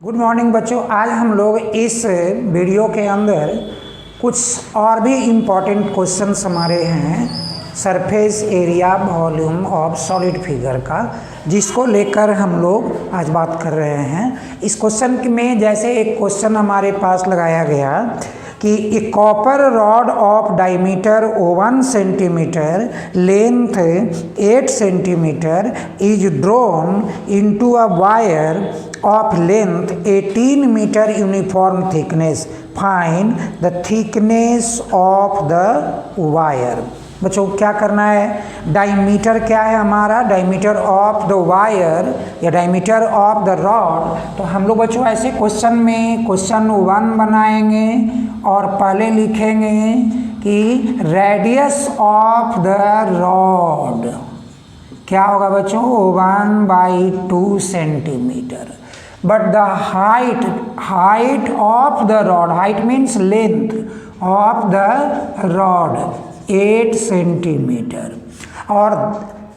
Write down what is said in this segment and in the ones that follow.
Good morning बच्चों। आज हम लोग इस वीडियो के अंदर कुछ और भी इम्पॉर्टेंट क्वेश्चंस हमारे हैं surface area volume of solid figure का, जिसको लेकर हम लोग आज बात कर रहे हैं। इस क्वेश्चन में जैसे एक क्वेश्चन हमारे पास लगाया गया कि a copper rod of diameter 1 centimetre length 8 centimetre is drawn into a wire of length 18 meter uniform thickness, find the thickness of the wire। बच्चों क्या करना है, डायमीटर क्या है हमारा, डायमीटर ऑफ द वायर या डायमीटर ऑफ द रॉड। तो हम लोग बच्चों ऐसे क्वेश्चन में क्वेश्चन 1 बनाएंगे और पहले लिखेंगे कि रेडियस ऑफ द रॉड क्या होगा बच्चों, 1/2 centimetre. But the height of the rod, height means length of the rod 8 centimetre. और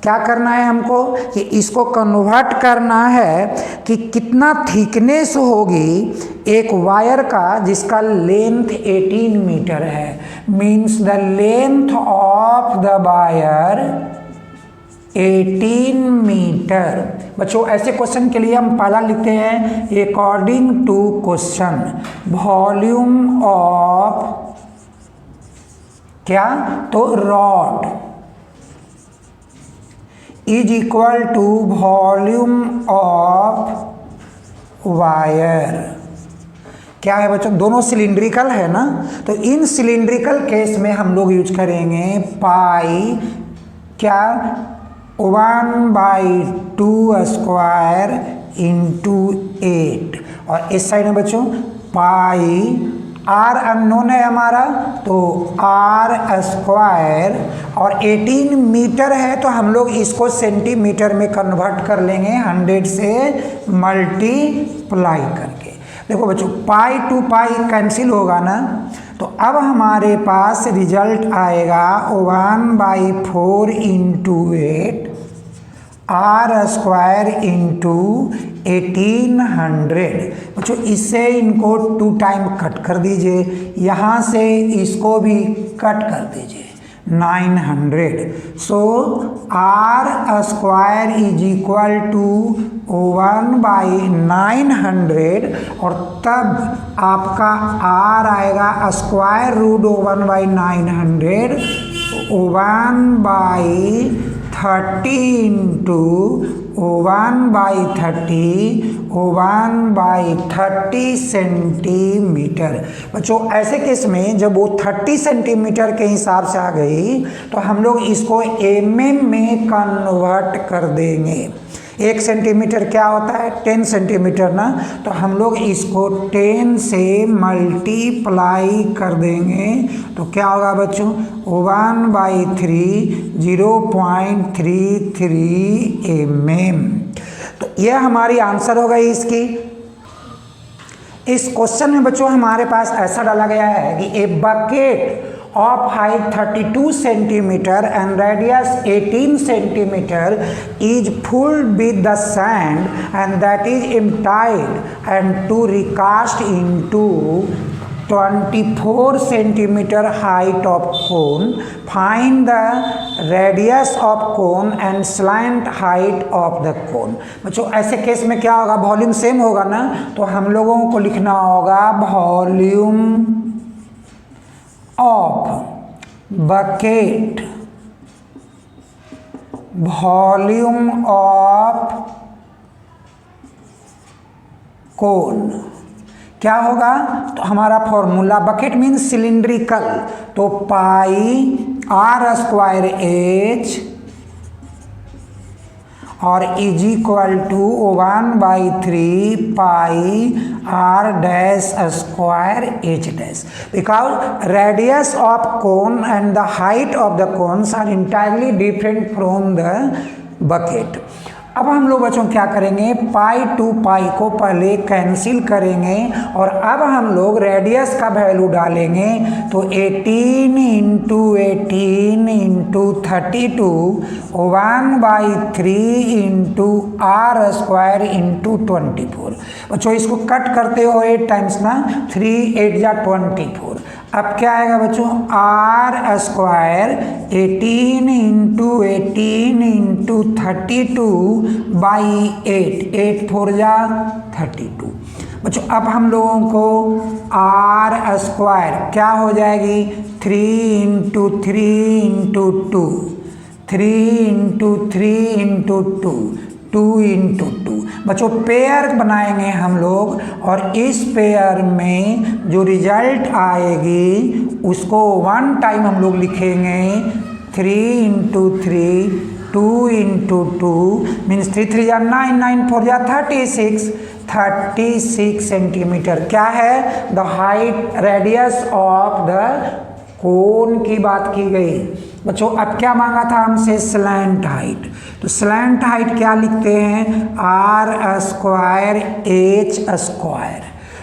क्या करना है हमको कि इसको कन्वर्ट करना है कि कितना थिकनेस होगी एक वायर का जिसका लेंथ 18 मीटर है। Means the length of the wire 18 metre. बच्चों ऐसे क्वेश्चन के लिए हम पहला लिखते हैं according to question volume of क्या, तो rod is equal to volume of wire. क्या है बच्चों, दोनों सिलिंड्रिकल है ना, तो इन सिलिंड्रिकल केस में हम लोग यूज करेंगे पाई क्या 1/2 स्क्वायर इंटू 8। और इस साइड में बच्चों पाई आर अननोन है हमारा, तो आर स्क्वायर और 18 मीटर है तो हम लोग इसको सेंटीमीटर में कन्वर्ट कर लेंगे 100 से मल्टीप्लाई करके। देखो बच्चों पाई टू पाई कैंसिल होगा ना, तो अब हमारे पास रिजल्ट आएगा 1/4 इंटू 8 आर स्क्वायर इंटू 1800। बच्चों इससे इनको 2 टाइम कट कर दीजिए, यहाँ से इसको भी कट कर दीजिए 900। So R square is equal to 1/900 और तब आपका आर आएगा स्क्वायर रूट 1/900 1/30 इंटू 1/30 सेंटीमीटर। बच्चों ऐसे केस में जब वो 30 सेंटीमीटर के हिसाब से आ गई तो हम लोग इसको mm में कन्वर्ट कर देंगे। 1 सेंटीमीटर क्या होता है, 10 सेंटीमीटर ना, तो हम लोग इसको 10 से मल्टीप्लाई कर देंगे तो क्या होगा बच्चों 1/3 0.33 mm। तो यह हमारी आंसर हो गई इसकी। इस क्वेश्चन में बच्चों हमारे पास ऐसा डाला गया है कि a bucket of height 32 centimeter and radius 18 centimeter is filled with the sand and that is emptied and to recast into 24 centimeter height of cone. Find the radius of cone and slant height of the cone। बच्चों ऐसे case में क्या होगा, volume same होगा ना, तो हम लोगों को लिखना होगा volume of bucket, volume of cone क्या होगा, तो हमारा फॉर्मूला बकेट मीन्स सिलिंड्रिकल, तो पाई आर स्क्वायर एच और is equal to 1/3 pi r dash square h dash. Because radius of cone and the height of the cones are entirely different from the bucket. अब हम लोग बच्चों क्या करेंगे, पाई to पाई को पहले कैंसिल करेंगे और अब हम लोग रेडियस का वैल्यू डालेंगे। तो 18 into 18 into 32 1/3 into r square into 24। बच्चों इसको कट करते हो 8 टाइम्स ना, 3 8 जा 24। अब क्या आएगा बच्चों, आर स्क्वायर 18 इंटू 18 इंटू 32/8, 8 4 जा 32। बच्चों अब हम लोगों को आर स्क्वायर क्या हो जाएगी, 3 into 3 into 2, 3 into 3 into 2, 2 into 2। बच्चों पेयर बनाएंगे हम लोग और इस पेयर में जो रिजल्ट आएगी उसको 1 टाइम हम लोग लिखेंगे, 3 इंटू 3, 2 इंटू 2 मीन्स 3 3 जा 9, 9 4 जा 36 सेंटीमीटर। क्या है, the height radius of the cone की बात की गई। बच्चों अब क्या मांगा था हमसे, स्लैंट हाइट। तो स्लैंट हाइट क्या लिखते हैं, आर स्क्वायर एच स्क्वायर।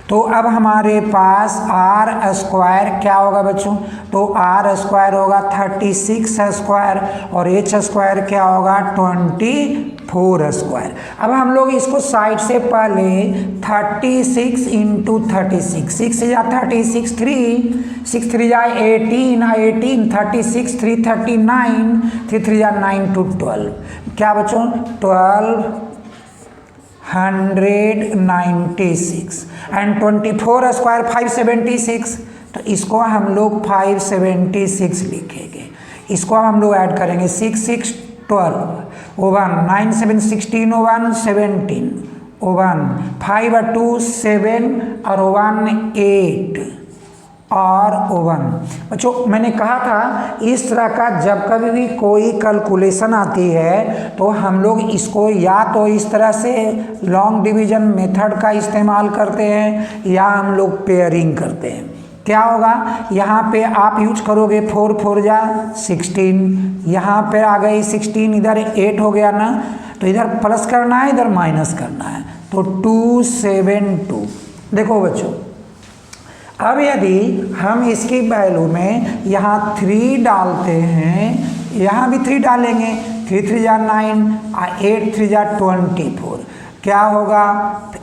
तो अब हमारे पास आर स्क्वायर क्या होगा बच्चों, तो आर स्क्वायर होगा 36 स्क्वायर और एच स्क्वायर क्या होगा 24 स्क्वायर। अब हम लोग इसको साइड से पहले 36 इंटू 36, 6 या 36 3, 6 3 या 18, 18 36 3 39, 3 3 या 9 2 12। क्या बच्चों 1296 एंड 24 स्क्वायर 576। तो इसको हम लोग 576 लिखेंगे। इसको हम लोग ऐड करेंगे 6 6 12 1 9 7 16 1 17 1 5 2 7 और 1 8 और 1। बच्चों मैंने कहा था इस तरह का जब कभी भी कोई कैलकुलेशन आती है तो हम लोग इसको या तो इस तरह से लॉन्ग डिवीजन मेथड का इस्तेमाल करते हैं या हम लोग पेयरिंग करते हैं। क्या होगा, यहाँ पे आप यूज करोगे 4 4 जा 16, यहाँ पे आ गई 16, इधर 8 हो गया ना, तो इधर प्लस करना है इधर माइनस करना है, तो 272। देखो बच्चों अब यदि हम इसकी वैल्यू में यहाँ 3 डालते हैं, यहाँ भी 3 डालेंगे, 3 3 जा 9, 8 3 जा 24। क्या होगा,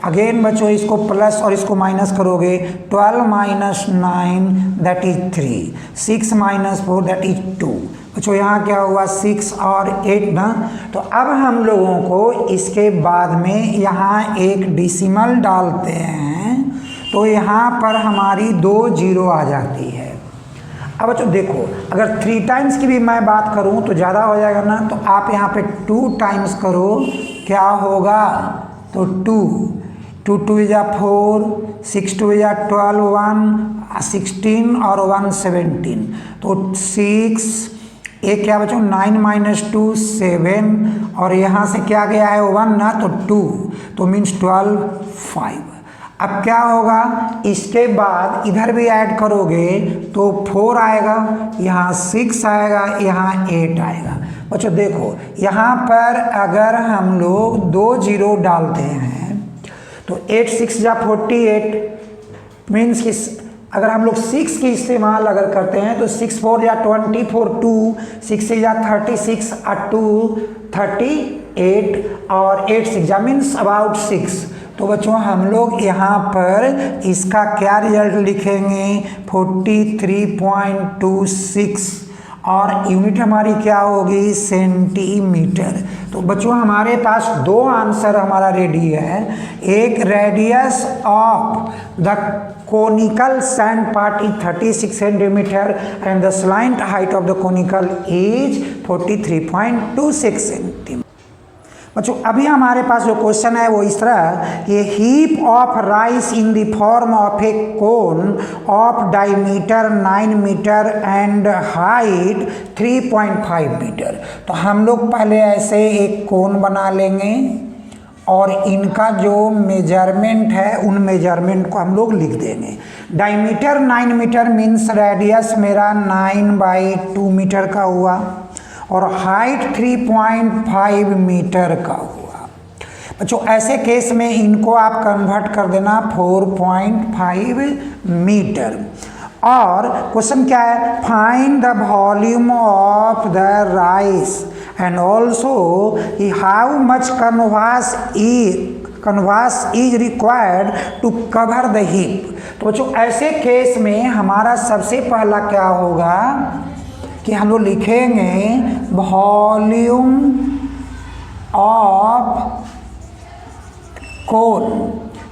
अगेन बच्चों इसको प्लस और इसको माइनस करोगे, 12 minus 9 that is 3, 6 minus 4 that is 2। बच्चों यहाँ क्या हुआ 6 और 8 ना। तो अब हम लोगों को इसके बाद में यहाँ एक डेसिमल डालते हैं, तो यहाँ पर हमारी 2 जीरो आ जाती है। अब बच्चों देखो अगर 3 टाइम्स की भी मैं बात करूँ तो ज़्यादा हो जाएगा ना, तो आप यहाँ पे 2 टाइम्स करो, क्या होगा, तो 2 2 2 या 4, 6 2 या 12, 1 16 और 1 17, तो 6 एक क्या बच्चों 9 माइनस 2 7 और यहाँ से क्या गया है 1 ना, तो 2, तो मीन्स 12 5। अब क्या होगा, इसके बाद इधर भी ऐड करोगे तो 4 आएगा, यहाँ 6 आएगा, यहाँ 8 आएगा। बच्चों देखो यहाँ पर अगर हम लोग 2 जीरो डालते हैं तो 8 6 जा 48 मीन्स कि अगर हम लोग 6 की इस्तेमाल अगर करते हैं तो 6 4 या 24, 2 6 या 36 और 2 38 और 8 6 जा मीन्स अबाउट 6। तो बच्चों हम लोग यहाँ पर इसका क्या रिजल्ट लिखेंगे 43.26 और यूनिट हमारी क्या होगी सेंटीमीटर। तो बच्चों हमारे पास 2 आंसर हमारा रेडी है, एक radius of the conical sand part is 36 centimeter and the slant height of the conical is 43.26 centimeter। बच्चों अभी हमारे पास जो क्वेश्चन है वो इस तरह कि heap of rice in the form of a cone of diameter 9 metre and height 3.5 metre. तो हम लोग पहले ऐसे एक कोन बना लेंगे और इनका जो मेजरमेंट है उन मेजरमेंट को हम लोग लिख देंगे। डायमीटर 9 मीटर मीन्स रेडियस मेरा 9/2 मीटर का हुआ और हाइट 3.5 मीटर का हुआ। बच्चों ऐसे केस में इनको आप कन्वर्ट कर देना 4.5 मीटर। और क्वेश्चन क्या है, find the volume of the rice and also how much canvas is required to cover the heap. तो बच्चों ऐसे केस में हमारा सबसे पहला क्या होगा कि हम लोग लिखेंगे वॉल्यूम ऑफ कोन।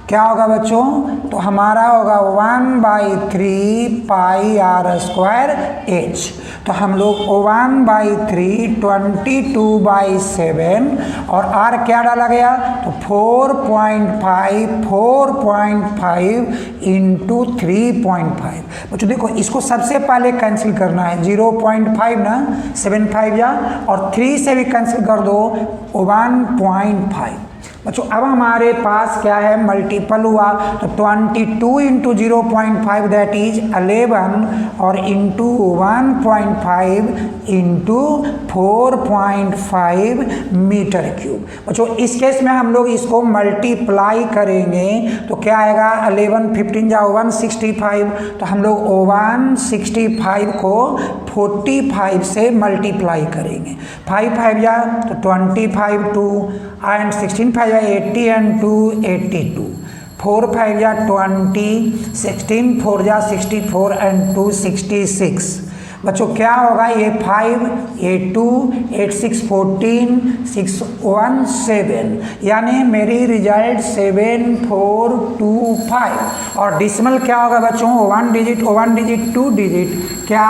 क्या होगा बच्चों, तो हमारा होगा 1/3 पाई आर स्क्वायर एच। तो हम लोग 1/3 22/7 और आर क्या डाला गया, तो 4.5 इंटू 3.5। बच्चों देखो इसको सबसे पहले कैंसिल करना है, 0.5 ना 7/5 जा, और 3 से भी कैंसिल कर दो 1.5। बच्चों अब हमारे पास क्या है, मल्टीपल हुआ, तो 22 इंटू 0.5 दैट इज 11 और इंटू 1.5 इंटू 4.5 मीटर क्यूब। बच्चों इस केस में हम लोग इसको मल्टीप्लाई करेंगे तो क्या आएगा, 11 15 जा 165। तो हम लोग 165 को 45 से मल्टीप्लाई करेंगे, 5 जा तो 25 2 एंड 16 5 80 एंड 2 82, 4 5 जा 20, 16 4 जा 64 एंड 2 66। बच्चों क्या होगा, ये 5 ये 2 8 6 14 6 1 7, यानी मेरी रिजल्ट 7425। और डिसिमल क्या होगा बच्चों, 1 डिजिट 2 डिजिट क्या,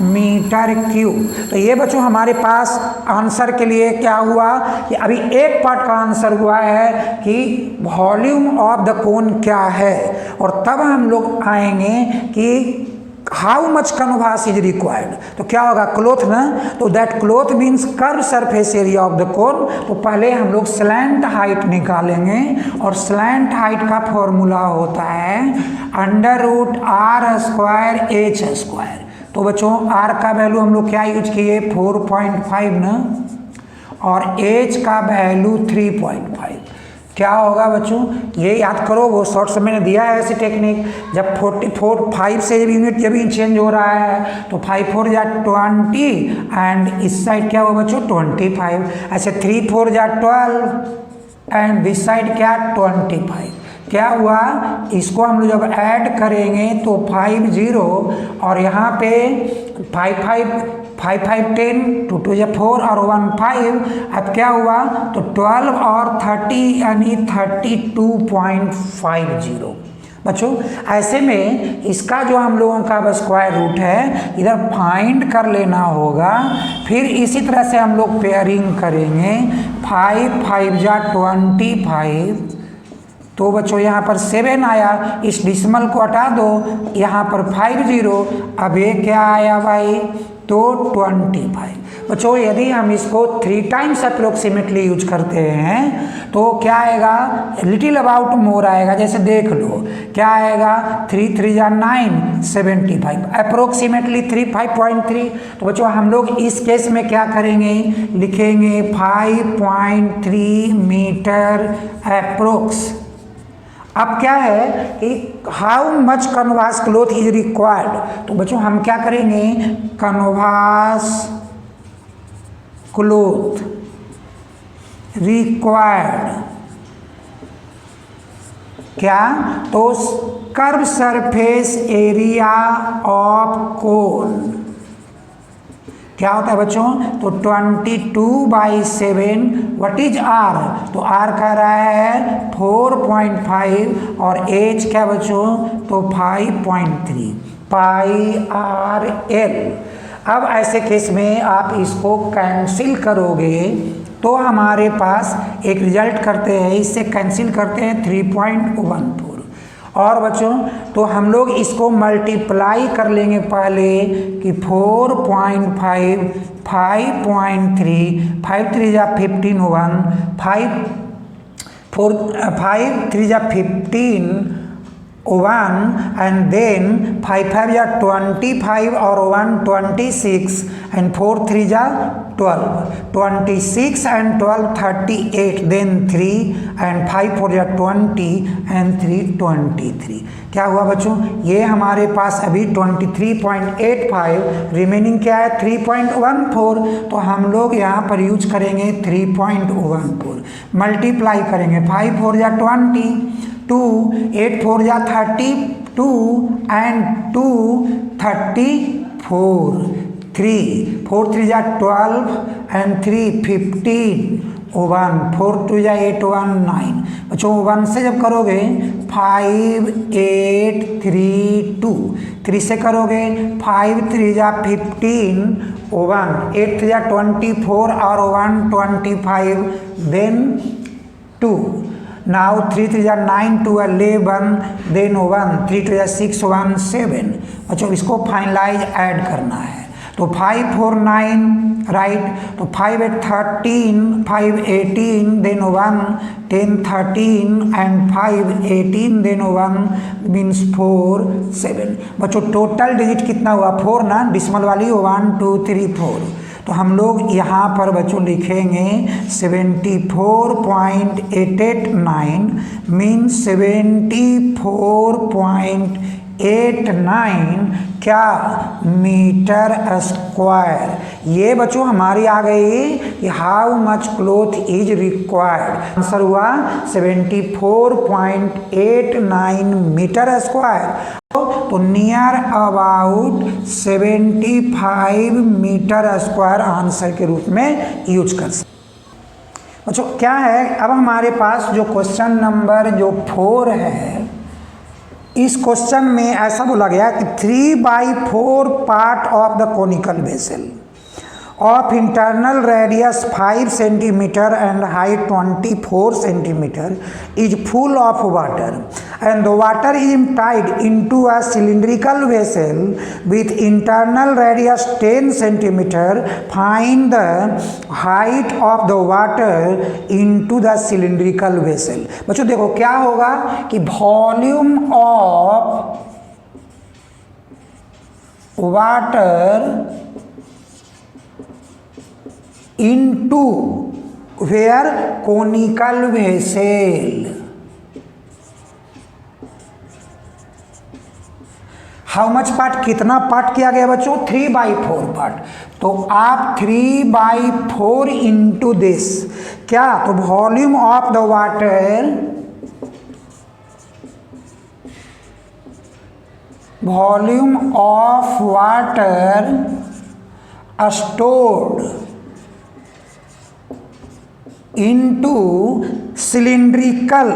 मीटर क्यूब। तो ये बच्चों हमारे पास आंसर के लिए क्या हुआ कि अभी एक पार्ट का आंसर हुआ है कि वॉल्यूम ऑफ द कोन क्या है, और तब हम लोग आएंगे कि how much canvas is required. तो क्या होगा, क्लोथ ना, तो that cloth means curve surface area of the cone. तो पहले हम लोग स्लैंट हाइट निकालेंगे, और स्लैंट हाइट का फॉर्मूला होता है √r²h²। तो बच्चों r का वैल्यू हम लोग क्या यूज किए, 4.5 ना, और h का वैल्यू 3.5। क्या होगा बच्चों, ये याद करो, वो शॉर्ट्स मैंने दिया है ऐसी टेक्निक। जब 5 से जब यूनिट जब चेंज हो रहा है तो 5 4 जा 20 एंड इस साइड क्या होगा बच्चों 25, ऐसे 3 4 जा 12 एंड दिस साइड क्या 25। क्या हुआ, इसको हम लोग जब ऐड करेंगे तो 5 0 और यहाँ पे 5 5 10 2 2 जा 4 और 1 5। अब क्या हुआ, तो 12 और 30 यानी 32.50। बच्चों ऐसे में इसका जो हम लोगों का स्क्वायर रूट है इधर फाइंड कर लेना होगा। फिर इसी तरह से हम लोग पेयरिंग करेंगे, 5 5 जा 25। तो बच्चों यहाँ पर 7 आया, इस डिसिमल को हटा दो, यहाँ पर 5 0, अब ये क्या आया भाई, तो 25। बच्चों यदि हम इसको 3 टाइम्स अप्रोक्सीमेटली यूज करते हैं तो क्या आएगा, लिटिल अबाउट मोर आएगा। जैसे देख लो क्या आएगा, 3 3 जा 9 75, अप्रोक्सीमेटली 5.3। तो बच्चों हम लोग इस केस में क्या करेंगे, लिखेंगे 5.3 मीटर अप्रोक्स। अब क्या है कि how much canvas cloth is required. तो बच्चों हम क्या करेंगे, कन्वास क्लोथ रिक्वायर्ड क्या, तो curve surface area of cone क्या होता है बच्चों, तो 22/7 व्हाट इज आर, तो आर कह रहा है 4.5 और एच क्या बच्चों, तो 5.3 पाई आर एल। अब ऐसे केस में आप इसको कैंसिल करोगे तो हमारे पास एक रिजल्ट करते हैं, इससे कैंसिल करते हैं 3.14। और बच्चों तो हम लोग इसको मल्टीप्लाई कर लेंगे पहले कि 4.5 5.3 5 3 जा 15 1 5 4 5 3 जा 15 1 and then 5 5 या 25 और 1 26 and 4 3 जा 12, 26 and 12 38, then 3 and 5 4 जा 20 and 3 23। क्या हुआ बच्चों, ये हमारे पास अभी 23.85, रिमेनिंग क्या है 3.14, तो हम लोग यहाँ पर यूज करेंगे 3.14, मल्टीप्लाई करेंगे 5 4 जा 20, 2 8 4 जा 32 and 2 34, 3 4 3 जा 12 and 3 15, 1 4 2 जा 8 1 9। बच्चों 1 से जब करोगे 5 8 3 2, 3 से करोगे 5 3 जा 15, 1 8 3 जा 24 और 1 25, then 2। Now 3 3 जा 9 2 11, then 1 3 2 जा 6 1 7। बच्चों इसको फाइनलाइज ऐड करना है, तो 5 4 9 राइट, तो 5 8 13, 5 18, then 1 10 13 and 5 18, then 1 means 4 7। बच्चों टोटल डिजिट कितना हुआ 4 ना, डिसिमल वाली 1 2 3 4, तो हम लोग यहाँ पर बच्चों लिखेंगे 74.889 मीन्स 74.89 क्या मीटर स्क्वायर। ये बच्चों हमारी आ गई कि how much cloth is required, answer हुआ 74.89 मीटर स्क्वायर, तो near about 75 metre square answer के रूप में यूज कर सकते। बच्चों क्या है, अब हमारे पास जो क्वेश्चन नंबर जो 4 है, इस क्वेश्चन में ऐसा बोला गया कि 3/4 part of the conical vessel of internal radius 5 centimeter and height 24 centimeter is full of water and the water is tied into a cylindrical vessel with internal radius 10 centimeter. Find the height of the water into the cylindrical vessel। बच्चों देखो क्या होगा कि volume of water into where conical vessel, how much part, कितना part किया गया बच्चों 3/4 part, तो आप 3/4 इंटू दिस क्या, तो volume of the water, volume of water stored into cylindrical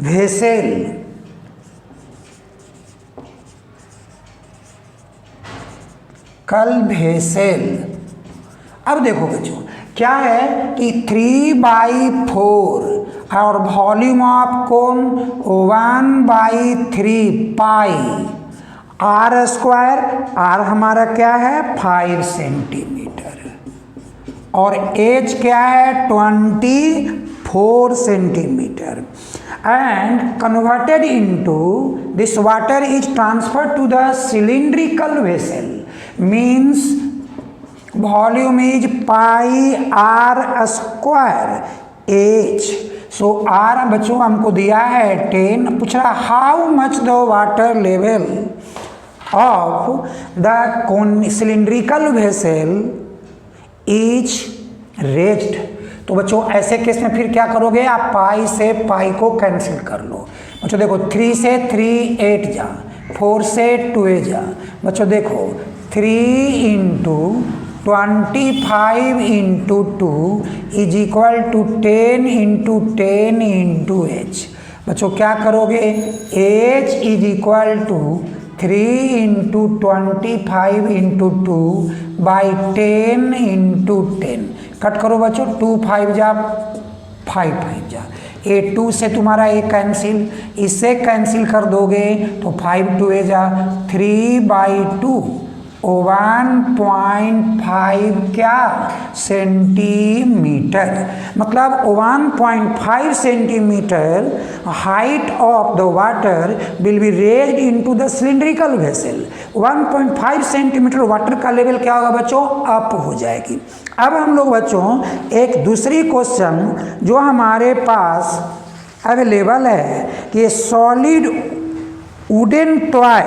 vessel अब देखो बच्चों क्या है कि 3/4 और वॉल्यूम ऑफ कौन 1/3 पाई आर स्क्वायर, आर हमारा क्या है 5 सेंटीमीटर और एच क्या है 24 centimetre and converted into this water is transferred to the cylindrical vessel means volume is pi r square h। So r बच्चों हमको दिया है 10, पूछ रहा how much the water level of the cylindrical vessel is raised. तो बच्चों ऐसे case में फिर क्या करोगे, आप पाई से पाई को कैंसिल कर लो। बच्चों देखो 3 से 3 8 जा, 4 से 2 जा। बच्चों देखो 3 into 25 into 2 is equal to 10 into 10 into h. बच्चों क्या करोगे, h is equal to 3 into 25 into 2 by 10 into 10। Cut करो बच्चों, 2 5 जा 5 5 जा, ए 2 से तुम्हारा ए कैंसिल, इससे कैंसिल कर दोगे तो 5 2 जा 3/2 1.5 क्या सेंटीमीटर, मतलब 1.5 centimetre height of the water will be raised into the cylindrical vessel. 1.5 centimetre water का लेवल क्या होगा बच्चों, अप हो जाएगी। अब हम लोग बच्चों एक दूसरी क्वेश्चन जो हमारे पास अवेलेबल है कि solid wooden toy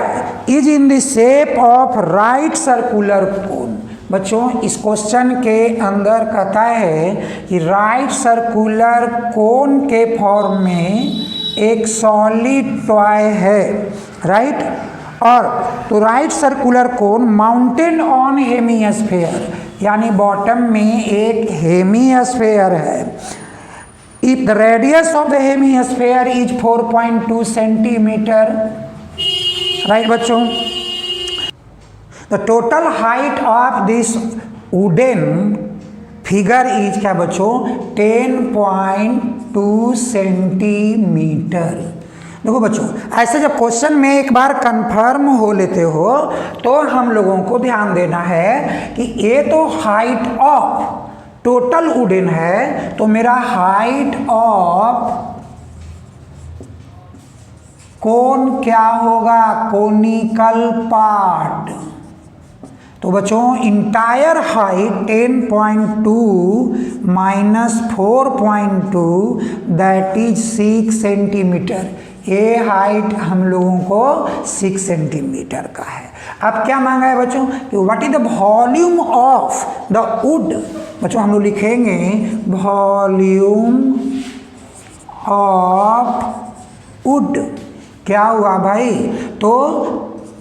is in the shape of right circular cone. बच्चों इस क्वेश्चन के अंदर कहता है कि राइट सर्कुलर कोन के फॉर्म में एक सॉलिड टॉय है, राइट। और तो right circular cone mountain on hemisphere, यानी बॉटम में एक हेमिस्फीयर है। If the radius of the hemisphere is 4.2 centimeter, right बच्चों, the total height of this wooden figure is क्या बच्चों, 10.2 सेंटीमीटर। देखो बच्चों ऐसे जब क्वेश्चन में एक बार कंफर्म हो लेते हो तो हम लोगों को ध्यान देना है कि ये तो हाइट ऑफ टोटल वुडन है, तो मेरा हाइट ऑफ कोन क्या होगा, कोनिकल पार्ट। तो बच्चों entire height 10.2 minus 4.2 that is 6 centimetre. ये हाइट हम लोगों को 6 सेंटीमीटर का है। अब क्या मांगा है बच्चों कि what is the volume of the wood. बच्चों हम लोग लिखेंगे वॉल्यूम ऑफ वुड। क्या हुआ भाई, तो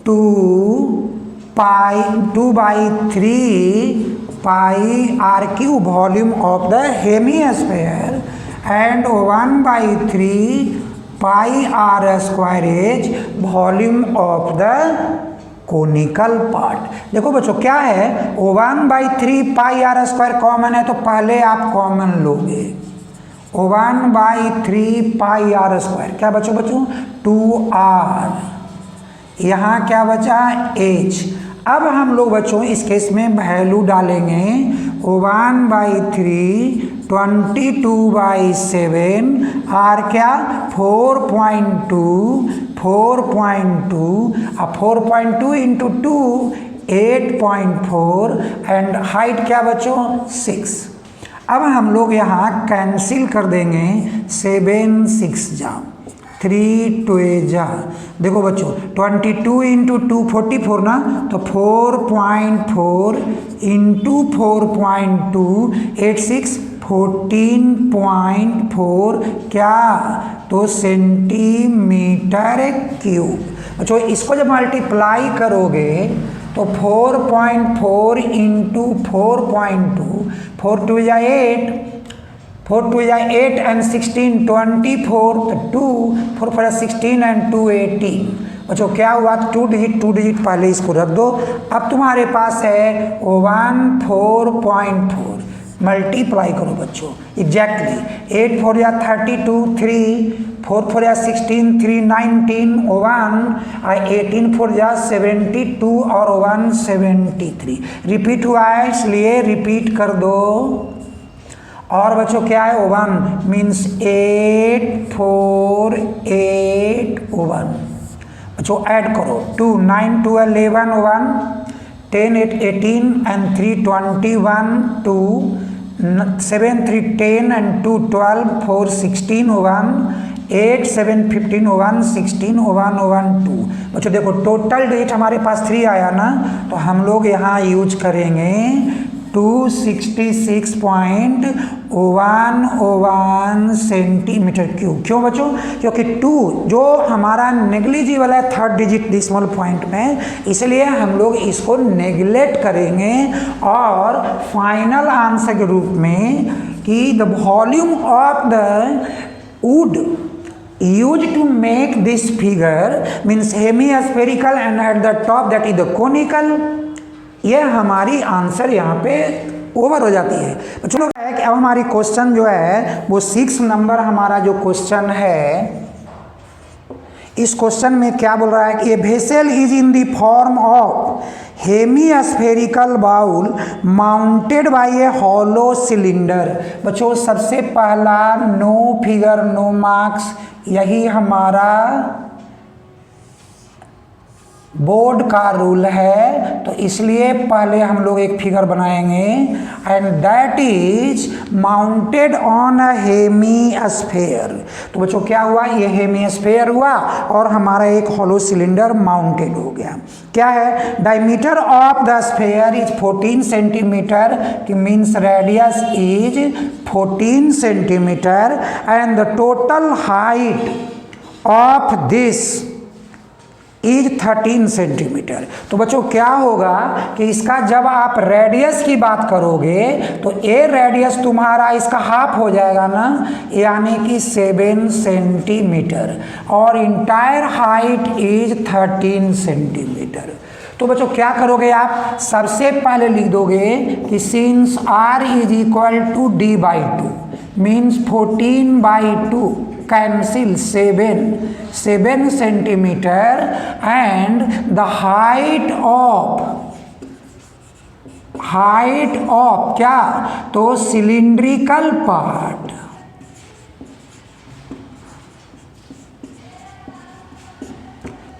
2/3 pi R cube volume of the hemisphere and 1/3 pi are square is volume of the conical part. देखो बच्चों क्या है, 1/3 पाई आर स्क्वायर कॉमन है, तो पहले आप कॉमन लोगे 1/3 पाई आर स्क्वायर। क्या बच्चों 2r, यहाँ क्या बचा h। अब हम लोग बच्चों इस केस में वैल्यू डालेंगे 1/3 22/7 आर क्या 4.2 अब 4.2 इंटू 2 8.4 एंड हाइट क्या बच्चों 6। अब हम लोग यहाँ कैंसिल कर देंगे 7 6 जा 3 2 जा। देखो बच्चों 22 इंटू 2 44 ना, तो 4.4 इंटू 4.2 86 14.4 क्या, तो सेंटीमीटर क्यूब। बच्चों इसको जब मल्टीप्लाई करोगे तो 4.4 इंटू 4.2 4 2 या 8 4 2 या 8 एंड 16 24 2 4 4 16 एंड 2 18। बच्चों क्या हुआ, 2 डिजिट पहले इसको रख दो। अब तुम्हारे पास है 14.4 मल्टीप्लाई करो बच्चों एग्जैक्टली 8 4 या 32 3 4 4 या 16 3 19 1 18 4 या 72 और 173 रिपीट हुआ है, इसलिए रिपीट कर दो। और बच्चों क्या है 1 मीन्स 8 4 8 1। बच्चों ऐड करो 2 9 2 11 1 10 8 18 and 3 21 2 7 3 10 and 2 12 4 16 1 8 7 15 1 16 1 1 2। बच्चों देखो टोटल डिजिट हमारे पास 3 आया ना, तो हम लोग यहाँ यूज करेंगे 266.101 सेंटीमीटर क्यूब। क्यों बच्चों, क्योंकि 2 जो हमारा नेग्लिजिबल है थर्ड डिजिट डिसिमल पॉइंट में, इसलिए हम लोग इसको नेग्लेक्ट करेंगे और फाइनल आंसर के रूप में कि the volume of the wood used to make this figure means hemispherical and at the top that is the conical। ये हमारी आंसर यहाँ पे ओवर हो जाती है। चलो अब हमारी क्वेश्चन जो है वो 6 नंबर हमारा जो क्वेश्चन है इस क्वेश्चन में क्या बोल रहा है कि a vessel is in the form of hemispherical bowl mounted by a hollow cylinder. बच्चों सबसे पहला नो फिगर नो मार्क्स, यही हमारा बोर्ड का रूल है, तो इसलिए पहले हम लोग एक फिगर बनाएंगे and that is mounted on a hemisphere. तो बच्चों क्या हुआ, ये हेमीस्फेयर हुआ और हमारा एक हॉलो सिलेंडर माउंटेड हो गया। क्या है, diameter of the sphere is 14 centimetre, कि means radius is 14 centimetre and the total height of this is 13 centimetre. तो बच्चों क्या होगा कि इसका जब आप रेडियस की बात करोगे तो ए रेडियस तुम्हारा इसका हाफ हो जाएगा ना, यानी कि 7 सेंटीमीटर और इंटायर हाइट इज 13 सेंटीमीटर। तो बच्चों क्या करोगे आप, सबसे पहले लिख दोगे कि since r is equal to d/2 means 14/2 cancel 7 centimetre and the height of क्या, तो सिलिंड्रिकल पार्ट,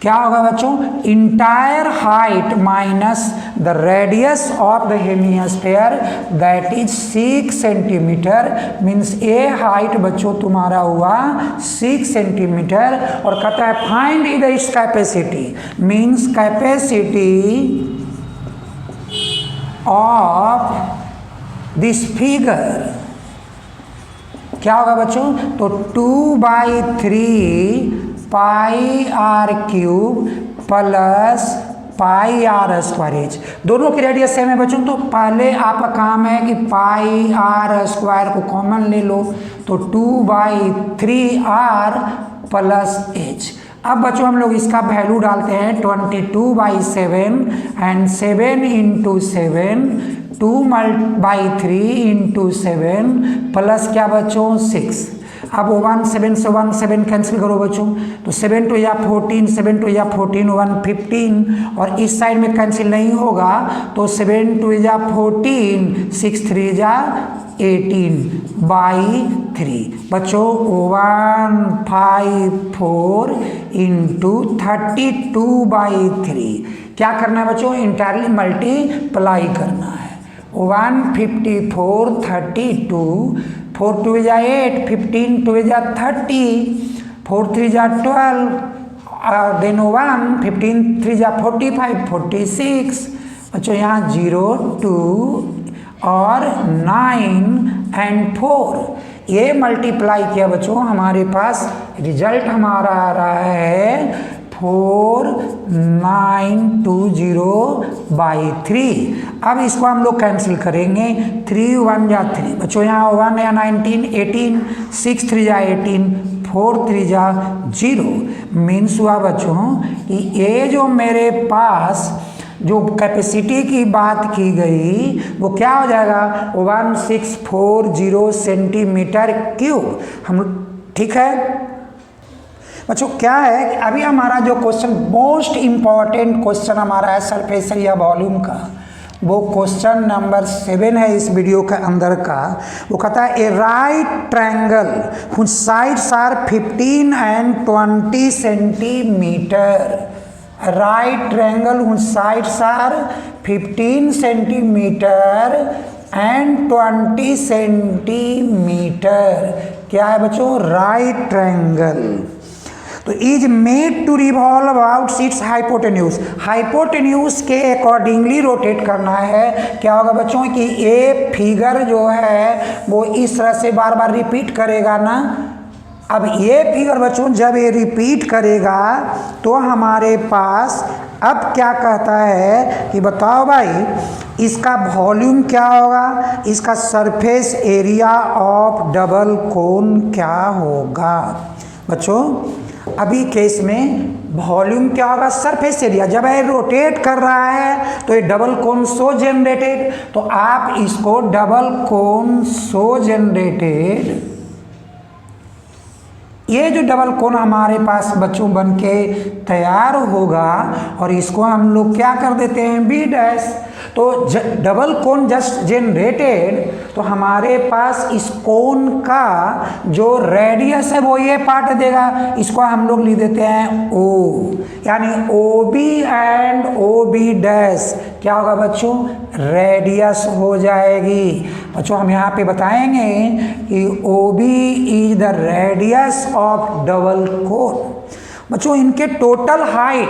क्या होगा बच्चों, entire height minus the radius of the hemisphere that is 6 centimetre, means a height बच्चों तुम्हारा हुआ 6 सेंटीमीटर। और कहता है find its capacity, means capacity of this figure क्या होगा बच्चों, तो 2/3 pi R cube plus pi are square. दोनों की रेडियस सेम है बच्चों, तो पहले आपका काम है कि पाई आर स्क्वायर को कॉमन ले लो, तो 2/3r प्लस h। अब बच्चों हम लोग इसका वैल्यू डालते हैं 22/7 एंड 7 इंटू 7 2/3 इंटू 7 प्लस क्या बच्चों 6। अब 1 7 से 1 7 कैंसिल करो बच्चों, तो 7 2 या 14 7 2 या 14 1 15 और इस साइड में कैंसिल नहीं होगा तो 7 2 या 14 6 3 या 18/3 बच्चों 154 इंटू 32/3। क्या करना है बच्चों, इंटायरली मल्टीप्लाई करना है। 154 32 4 2 या 8 15 2 या 30 4 3 या 12 देन 1 15 3 या 45 46 बच्चों यहाँ 0 2 और 9 एंड 4 ये मल्टीप्लाई किया बच्चों, हमारे पास रिजल्ट हमारा आ रहा है 4920/3। अब इसको हम लोग कैंसिल करेंगे, 3 1 या 3 बच्चों यहाँ 1 या 19 18 6 3 या 18 4 3 या 0 मीन्स हुआ बच्चों कि ये जो मेरे पास जो कैपेसिटी की बात की गई वो क्या हो जाएगा 1640 सेंटीमीटर क्यूब। हम ठीक है बच्चों, क्या है कि अभी हमारा जो क्वेश्चन मोस्ट इम्पॉर्टेंट क्वेश्चन हमारा है सरफेस एरिया वॉल्यूम का, वो क्वेश्चन नंबर 7 है इस वीडियो के अंदर का। वो कहता है a right triangle which sides are 15 and 20 centimetre. Right triangle which sides are 15 centimetre and 20 centimetre. क्या है बच्चों, राइट ट्रायंगल। तो is made to revolve about its hypotenuse, hypotenuse के अकॉर्डिंगली रोटेट करना है। क्या होगा बच्चों कि ये फिगर जो है वो इस तरह से बार बार रिपीट करेगा ना। अब ये फिगर बच्चों जब ये रिपीट करेगा तो हमारे पास अब क्या कहता है कि बताओ भाई इसका वॉल्यूम क्या होगा, इसका सरफेस एरिया ऑफ डबल कोन क्या होगा। बच्चों अभी केस में वॉल्यूम क्या होगा, सरफेस एरिया। जब ये रोटेट कर रहा है तो ये डबल कोन सो जनरेटेड, तो आप इसको डबल कोन सो जनरेटेड ये जो डबल कोन हमारे पास बच्चों बन के तैयार होगा और इसको हम लोग क्या कर देते हैं बी डैश। तो डबल कोन जस्ट जनरेटेड, तो हमारे पास इस कोन का जो रेडियस है वो ये पार्ट देगा, इसको हम लोग लिख देते हैं ओ, यानी O B and O B dash क्या होगा बच्चों, रेडियस हो जाएगी। बच्चों हम यहाँ पे बताएंगे कि O B is the radius of double cone. बच्चों इनके टोटल हाइट,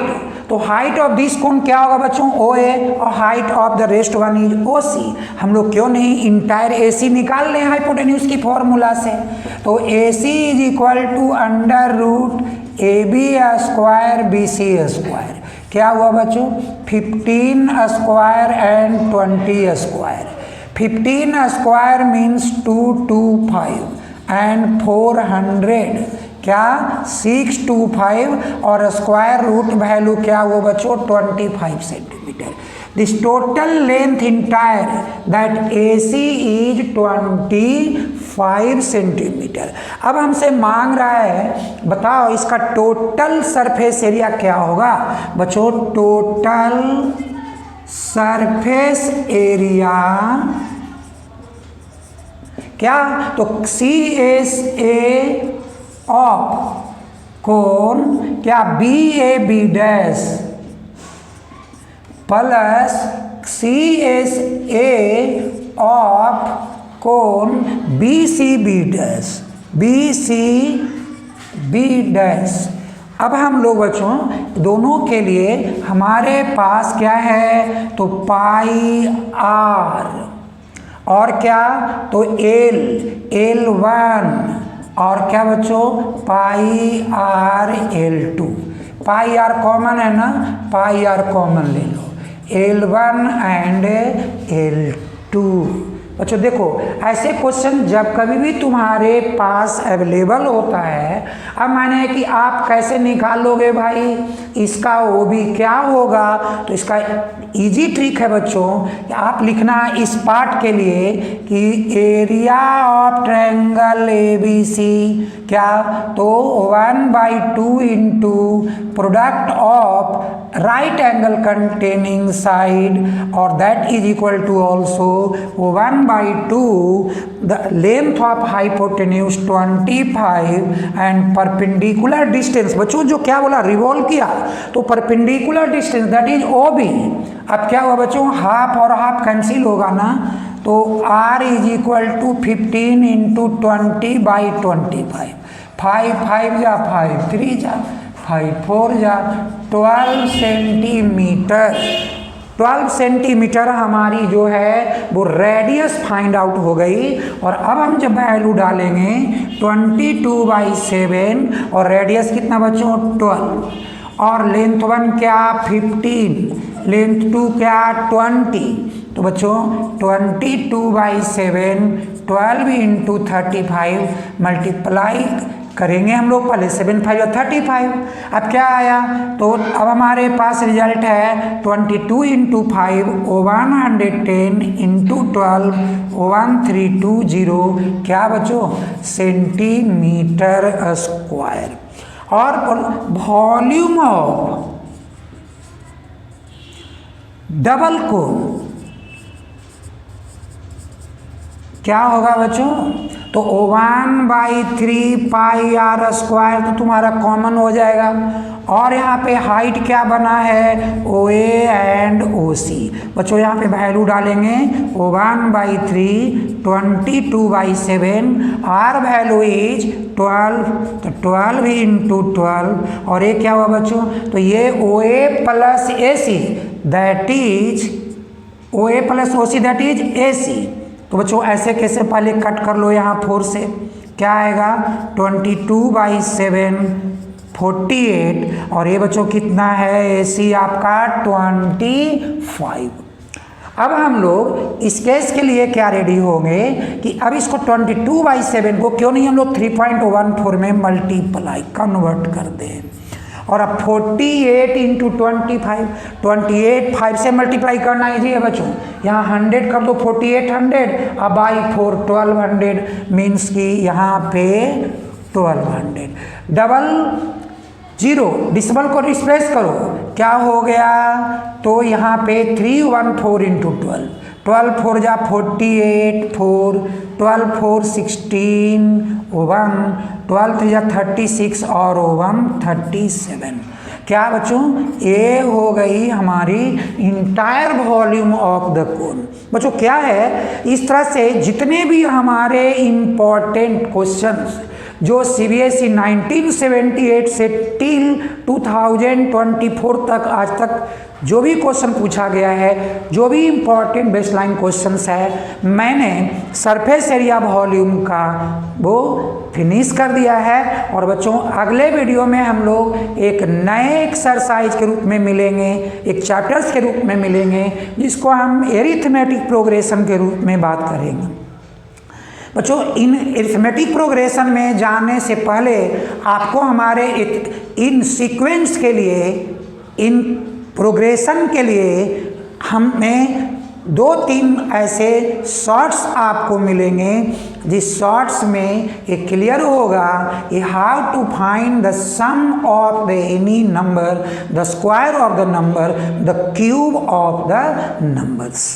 तो हाइट ऑफ दिस कोन क्या होगा बच्चों, ओ ए, और height of the rest one is O C. हम लोग क्यों नहीं इंटायर ए सी निकाल लें हाइपोटेन्यूज की फॉर्मूला से। तो A C is equal to under root A B square B C square. क्या हुआ बच्चों, 15 square and 20 square. 15 square means 225 and 400 क्या 625, और स्क्वायर रूट वैल्यू क्या हुआ बच्चों 25 centimetre. This total length entire that A C is 25 centimetre. अब हमसे मांग रहा है बताओ इसका टोटल सरफेस एरिया क्या होगा बच्चों, टोटल सरफेस एरिया क्या, तो सी एस ए ऑफ कोन क्या B A B dash plus C S A of cone B C B dash, B C B dash. अब हम लोग बच्चों दोनों के लिए हमारे पास क्या है, तो पाई आर और क्या, तो L1 और क्या बच्चों pi R L2। Pi R common है ना, पाई आर कॉमन ले लो, L1 एंड L2। बच्चों देखो ऐसे क्वेश्चन जब कभी भी तुम्हारे पास अवेलेबल होता है, अब माने कि आप कैसे निकालोगे भाई इसका वो भी क्या होगा, तो इसका इजी ट्रिक है बच्चों कि आप लिखना इस पार्ट के लिए कि area of triangle A B C क्या, तो 1/2 into product of right angle containing side और that is equal to also 1/2 the length of hypotenuse 25 and perpendicular distance. बच्चों जो क्या बोला रिवॉल्व किया, तो perpendicular distance that is O B. अब क्या हुआ बच्चों, हाफ और हाफ कैंसिल होगा ना, तो r is equal to 15 into 20/25। 5 जा 5 3 जा 5 4 जा 12 सेंटीमीटर। 12 सेंटीमीटर हमारी जो है वो रेडियस फाइंड आउट हो गई। और अब हम जब वैल्यू डालेंगे 22/7 और रेडियस कितना बच्चों 12 और लेंथ 1 क्या 15, लेंथ 2 क्या 20, तो बच्चों 22/7 12 इंटू 35 मल्टीप्लाई करेंगे हम लोग पहले 7 5 और 35। अब क्या आया, तो अब हमारे पास रिजल्ट है 22 इंटू 5 110 इंटू 12 1320 क्या बच्चों सेंटीमीटर स्क्वायर। और वॉल्यूम ऑफ डबल कोन क्या होगा बच्चों, तो 1/3 पाई आर स्क्वायर तो तुम्हारा कॉमन हो जाएगा। और यहाँ पे हाइट क्या बना है ओ ए एंड ओ सी। बच्चों यहाँ पे वैल्यू डालेंगे 1/3 22/7 आर वैल्यू इज 12, तो 12 इंटू 12 और ये क्या हुआ बच्चों, तो ये O A plus A C that is O A plus O C that is A C. तो बच्चों ऐसे कैसे पहले कट कर लो यहाँ 4 से, क्या आएगा 22/7 48 और ये बच्चों कितना है AC आपका 25। अब हम लोग इस केस के लिए क्या रेडी होंगे कि अब इसको 22/7 को क्यों नहीं हम लोग 3.14 में मल्टीप्लाई कन्वर्ट कर दें। और अब 48 इंटू 25 28 5 से मल्टीप्लाई करना इजी है बच्चों, यहाँ 100 कर दो 4800 अब बाई 4 1200 मीन्स कि यहाँ पे 1200। डबल जीरो डिसिमल को रिप्लेस करो, क्या हो गया, तो यहाँ पे 314 इंटू 12, 12 4 जा 48, 4 12 4 16, 1 12 3 जा 36 और 1 37। क्या बच्चों, ये हो गई हमारी entire volume of the cone. बच्चों क्या है, इस तरह से जितने भी हमारे इम्पॉर्टेंट क्वेश्चंस जो सीबीएसई 1978 से टिल 2024 तक आज तक जो भी क्वेश्चन पूछा गया है, जो भी इम्पॉर्टेंट बेसलाइन क्वेश्चंस है, मैंने सरफेस एरिया वॉल्यूम का वो फिनिश कर दिया है। और बच्चों अगले वीडियो में हम लोग एक नए एक्सरसाइज के रूप में मिलेंगे, एक चैप्टर्स के रूप में मिलेंगे, जिसको हम एरिथमेटिक प्रोग्रेशन के रूप में बात करेंगे। बच्चों इन एरिथमेटिक प्रोग्रेशन में जाने से पहले आपको हमारे इन सीक्वेंस के लिए, इन प्रोग्रेशन के लिए हमें 2-3 ऐसे शॉर्ट्स आपको मिलेंगे, जिस शॉर्ट्स में ये क्लियर होगा ये how to find the sum of the any number, the square of the number, the cube of the numbers.